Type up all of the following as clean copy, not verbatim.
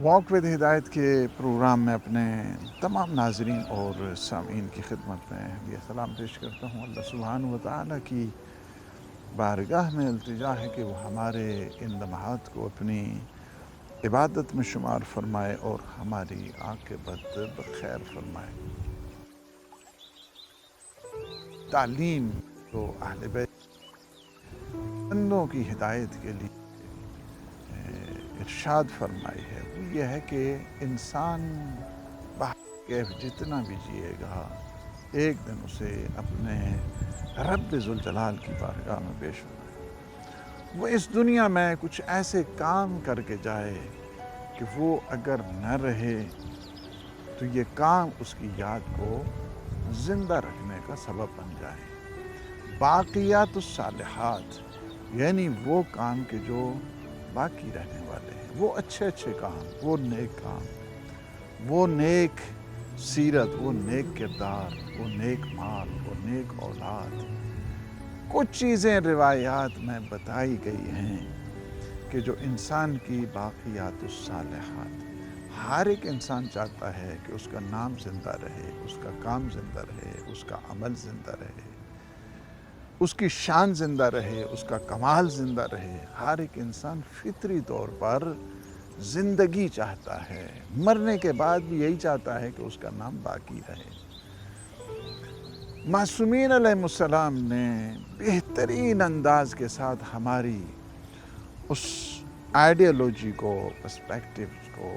Walk with ہدایت کے programme میں اپنے تمام ناظرین اور سامعین کی خدمت میں یہ سلام پیش کرتا ہوں۔ اللہ سبحانہ و تعالیٰ کی بارگاہ میں التجا ہے کہ وہ ہمارے ان لمحات کو اپنی عبادت میں شمار فرمائے اور ہماری عاقبت بخیر فرمائے۔ تعلیم تو اہل بیت بندوں کی ہدایت کے لیے ارشاد فرمائی ہے، وہ یہ ہے کہ انسان کیف جتنا بھی جیے گا ایک دن اسے اپنے رب ذوالجلال کی بارگاہ میں پیش ہونا ہے۔ وہ اس دنیا میں کچھ ایسے کام کر کے جائے کہ وہ اگر نہ رہے تو یہ کام اس کی یاد کو زندہ رکھنے کا سبب بن جائے۔ باقیات الصالحات یعنی وہ کام کے جو باقی رہنے والے ہیں، وہ اچھے کام، وہ نیک کام، وہ نیک سیرت، وہ نیک کردار، وہ نیک مال، وہ نیک اولاد۔ کچھ چیزیں روایات میں بتائی گئی ہیں کہ جو انسان کی باقیات الصالحات، ہر ایک انسان چاہتا ہے کہ اس کا نام زندہ رہے، اس کا کام زندہ رہے، اس کا عمل زندہ رہے، اس کی شان زندہ رہے، اس کا کمال زندہ رہے۔ ہر ایک انسان فطری طور پر زندگی چاہتا ہے، مرنے کے بعد بھی یہی چاہتا ہے کہ اس کا نام باقی رہے۔ معصومین علیہ السلام نے بہترین انداز کے ساتھ ہماری اس آئیڈیالوجی کو، پرسپیکٹیوز کو،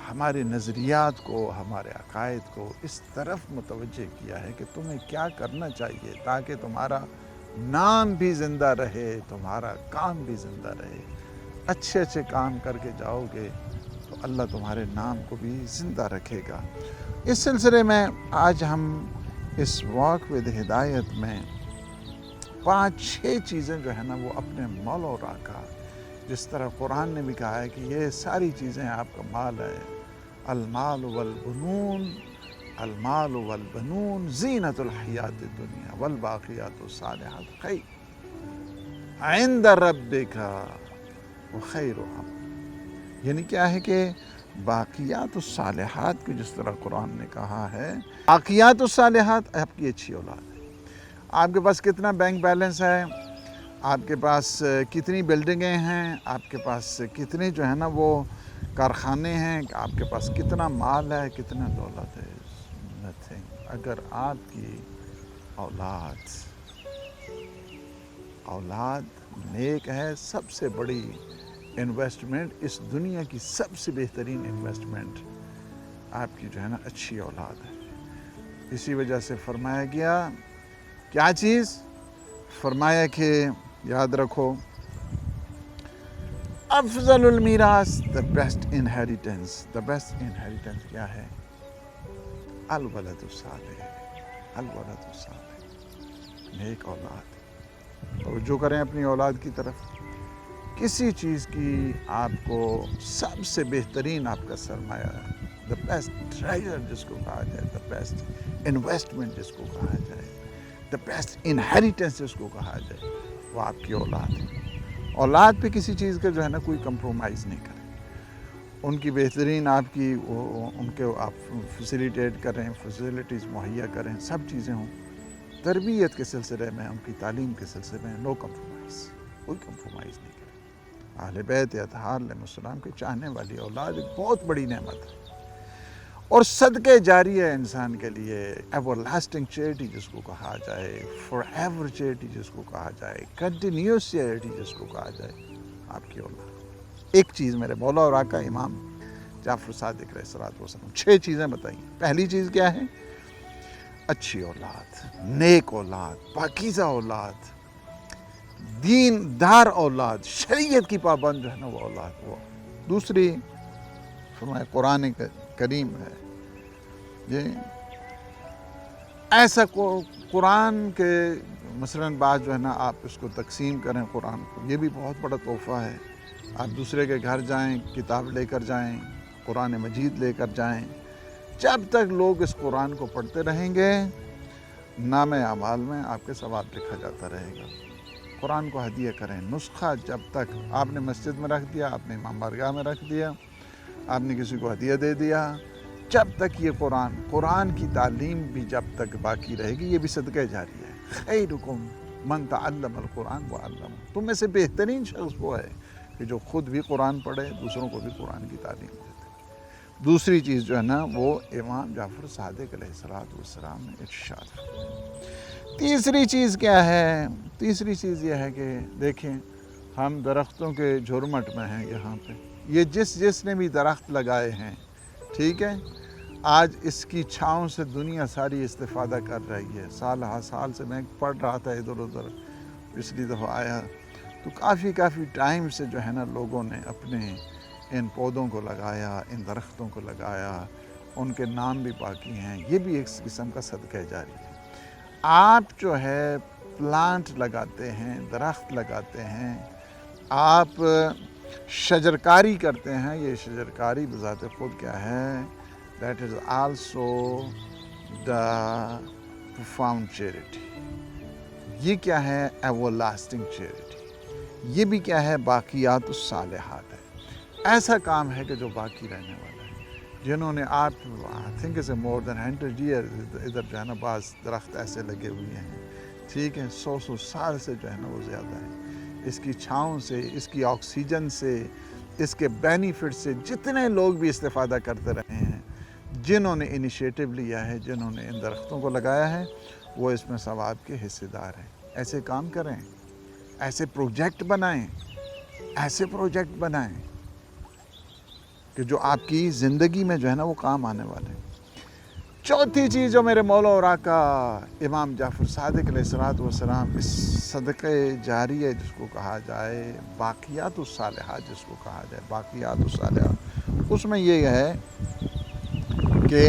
ہمارے نظریات کو، ہمارے عقائد کو اس طرف متوجہ کیا ہے کہ تمہیں کیا کرنا چاہیے تاکہ تمہارا نام بھی زندہ رہے، تمہارا کام بھی زندہ رہے۔ اچھے کام کر کے جاؤ گے تو اللہ تمہارے نام کو بھی زندہ رکھے گا۔ اس سلسلے میں آج ہم اس واک ود ہدایت میں 5-6 چیزیں جو ہے نا وہ اپنے مولا و راکا، جس طرح قرآن نے بھی کہا ہے کہ یہ ساری چیزیں آپ کا مال ہے، المال والبنون، المال والبنون زینت الحیات الدنیا والباقیات الصالحات خیر عند ربک وخیر امر۔ یعنی کیا ہے کہ باقیات الصالحات کو جس طرح قرآن نے کہا ہے، باقیات الصالحات آپ کی اچھی اولاد ہے۔ آپ کے پاس کتنا بینک بیلنس ہے، آپ کے پاس کتنی بلڈنگیں ہیں، آپ کے پاس کتنے جو ہے نا وہ کارخانے ہیں، آپ کے پاس کتنا مال ہے، کتنا دولت ہے، نتھنگ۔ اگر آپ کی اولاد نیک ہے، سب سے بڑی انویسٹمنٹ، اس دنیا کی سب سے بہترین انویسٹمنٹ آپ کی جو ہے نا اچھی اولاد ہے۔ اسی وجہ سے فرمایا گیا کیا چیز؟ فرمایا کہ یاد رکھو، افضل المیراث، the best inheritance کیا ہے؟ الولد الصالح، الولد الصالح، نیک اولاد۔ توجہ کریں اپنی اولاد کی طرف۔ کسی چیز کی آپ کو سب سے بہترین آپ کا سرمایہ، the best treasure جس کو کہا جائے، the best investment جس کو کہا جائے، the best inheritance جس کو کہا جائے، وہ آپ کی اولاد ہے۔ اولاد پہ کسی چیز کا جو ہے نا کوئی کمپرومائز نہیں کریں، ان کی بہترین آپ کی ان کے آپ فیسیلیٹیٹ کریں، فیسیلیٹیز مہیا کریں، سب چیزیں ہوں۔ تربیت کے سلسلے میں، ان کی تعلیم کے سلسلے میں نو کمپرومائز، کوئی کمپرومائز نہیں کریں۔ اہل بیت اطہار علیہ السلام کے چاہنے والی اولاد ایک بہت بڑی نعمت ہے اور صدقہ جاریہ ہے انسان کے لیے، ایور لاسٹنگ چیریٹی جس کو کہا جائے، فار ایور چیریٹی جس کو کہا جائے، کنٹینیوس چیریٹی جس کو کہا جائے، آپ کی اولاد۔ ایک چیز میرے مولا اور آقا امام جعفر صادق علیہ السلام 6 چیزیں بتائیں۔ پہلی چیز کیا ہے؟ اچھی اولاد، نیک اولاد، پاکیزہ اولاد، دین دار اولاد، شریعت کی پابند جو ہے نا وہ اولاد۔ وہ دوسری فرمایا قرآن کریم ہے، یہ ایسا قرآن کے مثلاً بعض جو ہے نا آپ اس کو تقسیم کریں قرآن کو، یہ بھی بہت بڑا تحفہ ہے۔ آپ دوسرے کے گھر جائیں، کتاب لے کر جائیں، قرآن مجید لے کر جائیں، جب تک لوگ اس قرآن کو پڑھتے رہیں گے نام اعمال میں آپ کے ثواب لکھا جاتا رہے گا۔ قرآن کو ہدیہ کریں۔ نسخہ جب تک آپ نے مسجد میں رکھ دیا، آپ نے امام بارگاہ میں رکھ دیا، آپ نے کسی کو ہدیہ دے دیا، جب تک یہ قرآن کی تعلیم بھی جب تک باقی رہے گی، یہ بھی صدقہ جاری ہے۔ خیرکم من تعلم القرآن وعلمہ، تم میں سے بہترین شخص وہ ہے کہ جو خود بھی قرآن پڑھے، دوسروں کو بھی قرآن کی تعلیم دے۔ دوسری چیز جو ہے نا وہ امام جعفر صادق علیہ السلام نے ارشاد فرمایا۔ تیسری چیز کیا ہے؟ تیسری چیز یہ ہے کہ دیکھیں، ہم درختوں کے جھرمٹ میں ہیں یہاں پہ، یہ جس نے بھی درخت لگائے ہیں، ٹھیک ہے، آج اس کی چھاؤں سے دنیا ساری استفادہ کر رہی ہے۔ سال سے میں پڑھ رہا تھا ادھر ادھر، پچھلی دفعہ آیا تو کافی ٹائم سے جو ہے نا لوگوں نے اپنے ان پودوں کو لگایا، ان درختوں کو لگایا، ان کے نام بھی باقی ہیں، یہ بھی ایک قسم کا صدقہ جاری ہے۔ آپ جو ہے پلانٹ لگاتے ہیں، درخت لگاتے ہیں، آپ شجرکاری کرتے ہیں، یہ شجرکاری بذات خود کیا ہے؟ That is also the profound charity. یہ کیا ہے؟ Ever lasting charity. یہ بھی کیا ہے؟ باقیات الصالحات ہے۔ ایسا کام ہے کہ جو باقی رہنے والا ہے، جنہوں نے آپ I think it's more than 100 years ادھر جو ہے نا بعض درخت ایسے لگے ہوئے ہیں، ٹھیک ہے، 100 سال سے جو ہے نا وہ زیادہ ہے۔ اس کی چھاؤں سے، اس کی آکسیجن سے، اس کے بینیفٹ سے جتنے لوگ بھی استفادہ کرتے رہے ہیں، جنہوں نے انیشیٹو لیا ہے، جنہوں نے ان درختوں کو لگایا ہے، وہ اس میں ثواب کے حصے دار ہیں۔ ایسے کام کریں، ایسے پروجیکٹ بنائیں، کہ جو آپ کی زندگی میں جو ہے نا وہ کام آنے والے ہیں۔ چوتھی چیز جو میرے مولا اور آقا امام جعفر صادق علیہ السلام اس صدقہ جاریہ جس کو کہا جائے، باقیات الصالحات جس کو کہا جائے، باقیات الصالحات، اس میں یہ ہے کہ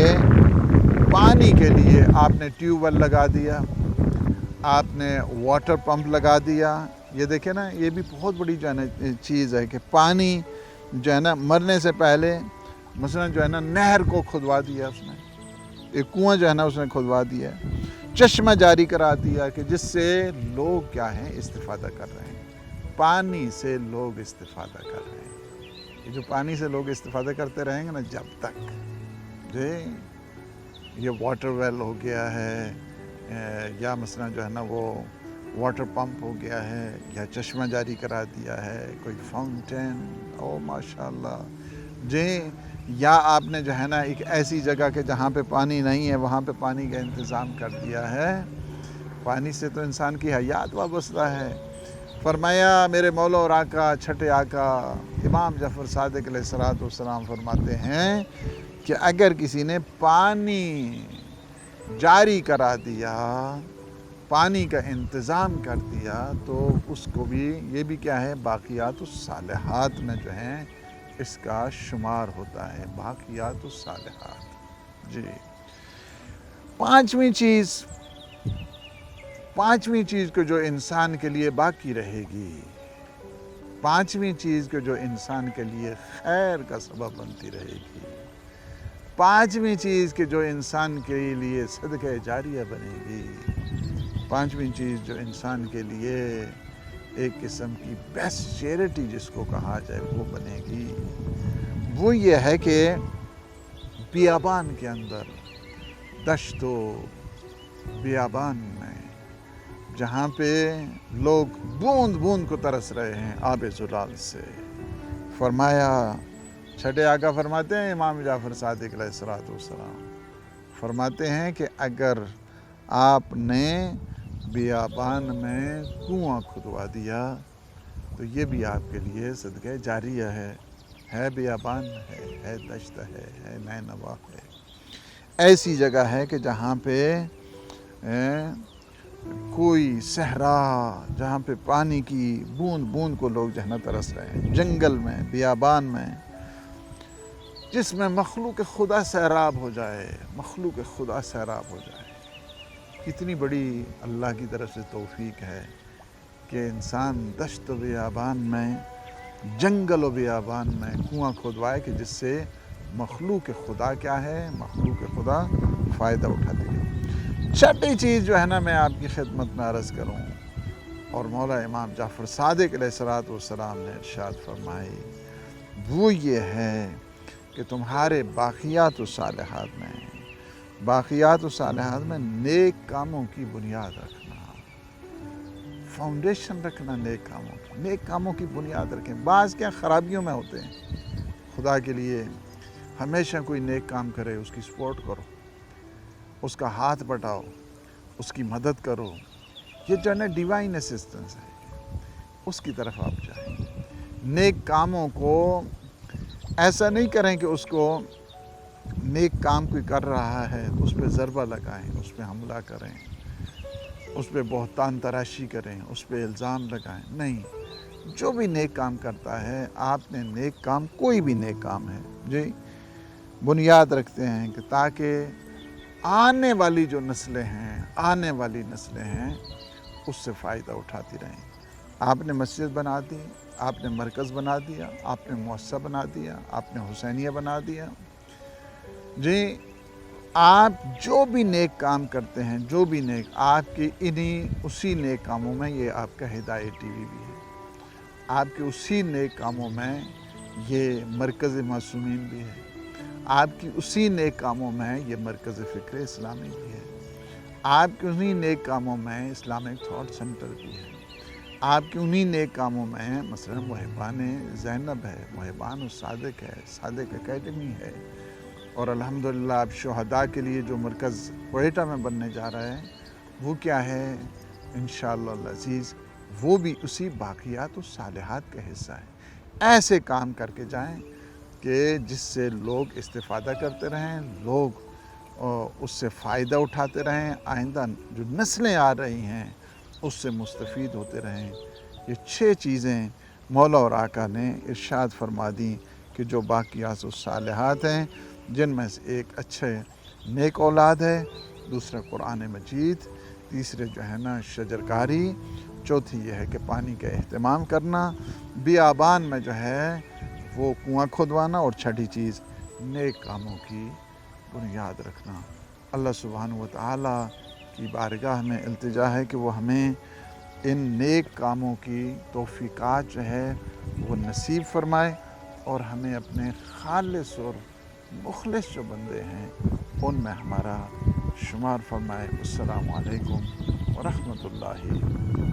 پانی کے لیے آپ نے ٹیوب ویل لگا دیا، آپ نے واٹر پمپ لگا دیا۔ یہ دیکھیں نا، یہ بھی بہت بڑی جو ہے نا چیز ہے کہ پانی جو ہے نا مرنے سے پہلے مثلا جو ہے نا نہر کو کھدوا دیا اس نے، ایک کنواں جو ہے نا اس نے کھدوا دیا، چشمہ جاری کرا دیا کہ جس سے لوگ کیا ہیں استفادہ کر رہے ہیں، پانی سے لوگ استفادہ کر رہے ہیں۔ یہ جو پانی سے لوگ استفادہ کرتے رہیں گے نا جب تک، جو یہ واٹر ویل ہو گیا ہے، یا مثلا جو ہے نا وہ واٹر پمپ ہو گیا ہے، یا چشمہ جاری کرا دیا ہے، کوئی فاؤنٹین، او ماشاءاللہ جی، یا آپ نے جو ہے نا ایک ایسی جگہ کہ جہاں پہ پانی نہیں ہے وہاں پہ پانی کا انتظام کر دیا ہے۔ پانی سے تو انسان کی حیات وابستہ ہے۔ فرمایا میرے مولا اور آقا، چھٹے آقا امام جعفر صادق علیہ السلام فرماتے ہیں کہ اگر کسی نے پانی جاری کرا دیا، پانی کا انتظام کر دیا، تو اس کو بھی، یہ بھی کیا ہے؟ باقیات الصالحات میں جو ہیں اس کا شمار ہوتا ہے، باقیات الصالحات۔ جی، پانچویں چیز کو جو انسان کے لیے باقی رہے گی، پانچویں چیز کو جو انسان کے لیے خیر کا سبب بنتی رہے گی، پانچویں چیز کہ جو انسان کے لیے صدقہ جاریہ بنے گی، پانچویں چیز جو انسان کے لیے ایک قسم کی بیسٹ چیریٹی جس کو کہا جائے وہ بنے گی، وہ یہ ہے کہ بیابان کے اندر، دشت و بیابان میں، جہاں پہ لوگ بوند بوند کو ترس رہے ہیں آب زلال سے، فرمایا، چھٹے آقا فرماتے ہیں، امام جعفر صادق علیہ السلام فرماتے ہیں کہ اگر آپ نے بیابان میں کنواں کھدوا دیا تو یہ بھی آپ کے لیے صدقہ جاریہ ہے بیابان ہے دشت ہے نینوا ہے، ایسی جگہ ہے کہ جہاں پہ کوئی صحرا، جہاں پہ پانی کی بوند بوند کو لوگ جہاں ترس رہے ہیں، جنگل میں، بیابان میں، جس میں مخلوق خدا سیراب ہو جائے، مخلوق خدا سیراب ہو جائے۔ کتنی بڑی اللہ کی طرف سے توفیق ہے کہ انسان دشت و بیابان میں، جنگل و بیابان میں کنواں کھدوائے کہ جس سے مخلوق خدا کیا ہے؟ مخلوق خدا فائدہ اٹھاتی ہے۔ چھٹی چیز جو ہے نا میں آپ کی خدمت میں عرض کروں، اور مولا امام جعفر صادق علیہ السلام نے ارشاد فرمائی، وہ یہ ہے کہ تمہارے باقیات و صالحات میں نیک کاموں کی بنیاد رکھنا، فاؤنڈیشن رکھنا، نیک کاموں کی بنیاد رکھیں۔ بعض کیا خرابیوں میں ہوتے ہیں، خدا کے لیے ہمیشہ کوئی نیک کام کرے اس کی سپورٹ کرو، اس کا ہاتھ بٹاؤ، اس کی مدد کرو، یہ جو ہے نا ڈیوائن اسسٹنس ہے، اس کی طرف آپ جائیں۔ نیک کاموں کو ایسا نہیں کریں کہ اس کو نیک کام کوئی کر رہا ہے تو اس پہ ضربہ لگائیں، اس پہ حملہ کریں، اس پہ بہتان تراشی کریں، اس پہ الزام لگائیں۔ نہیں، جو بھی نیک کام کرتا ہے، آپ نے نیک کام، کوئی بھی نیک کام ہے جی، بنیاد رکھتے ہیں کہ تاکہ آنے والی جو نسلیں ہیں اس سے فائدہ اٹھاتی رہیں۔ آپ نے مسجد بنا دی، آپ نے مرکز بنا دیا، آپ نے مؤسسہ بنا دیا، آپ نے حسینیہ بنا دیا جی، آپ جو بھی نیک کام کرتے ہیں، جو بھی نیک، آپ کے اسی نیک کاموں میں یہ آپ کا ہدایت ٹی وی بھی ہے، آپ کے اسی نیک کاموں میں یہ مرکز معصومین بھی ہے، آپ کی اسی نیک کاموں میں یہ مرکز فکر اسلامی بھی ہے، آپ کے انہی نیک کاموں میں اسلامک تھاٹ سینٹر بھی ہے، آپ کے انہی نیک کاموں میں مثلا محبان زینب ہے، محبان الصادق ہے، صادق اکیڈمی ہے، اور الحمدللہ اب شہداء کے لیے جو مرکز کوئٹہ میں بننے جا رہا ہے وہ کیا ہے، انشاءاللہ العزیز وہ بھی اسی باقیات و صالحات کا حصہ ہے۔ ایسے کام کر کے جائیں کہ جس سے لوگ استفادہ کرتے رہیں، لوگ اس سے فائدہ اٹھاتے رہیں، آئندہ جو نسلیں آ رہی ہیں اس سے مستفید ہوتے رہیں۔ یہ 6 چیزیں مولا اور آقا نے ارشاد فرما دیں کہ جو باقیات و صالحات ہیں، جن میں سے ایک اچھے نیک اولاد ہے، دوسرا قرآن مجید، تیسرے جو ہے نا شجرکاری، چوتھی یہ ہے کہ پانی کا اہتمام کرنا، بیابان میں جو ہے وہ کنواں کھودوانا، اور چھٹی چیز نیک کاموں کی بنیاد رکھنا۔ اللہ سبحانہ وتعالی کی بارگاہ میں التجا ہے کہ وہ ہمیں ان نیک کاموں کی توفیقات جو ہے وہ نصیب فرمائے، اور ہمیں اپنے خالص اور مخلص جو بندے ہیں ان میں ہمارا شمار فرمائے۔ السلام علیکم ورحمۃ اللہ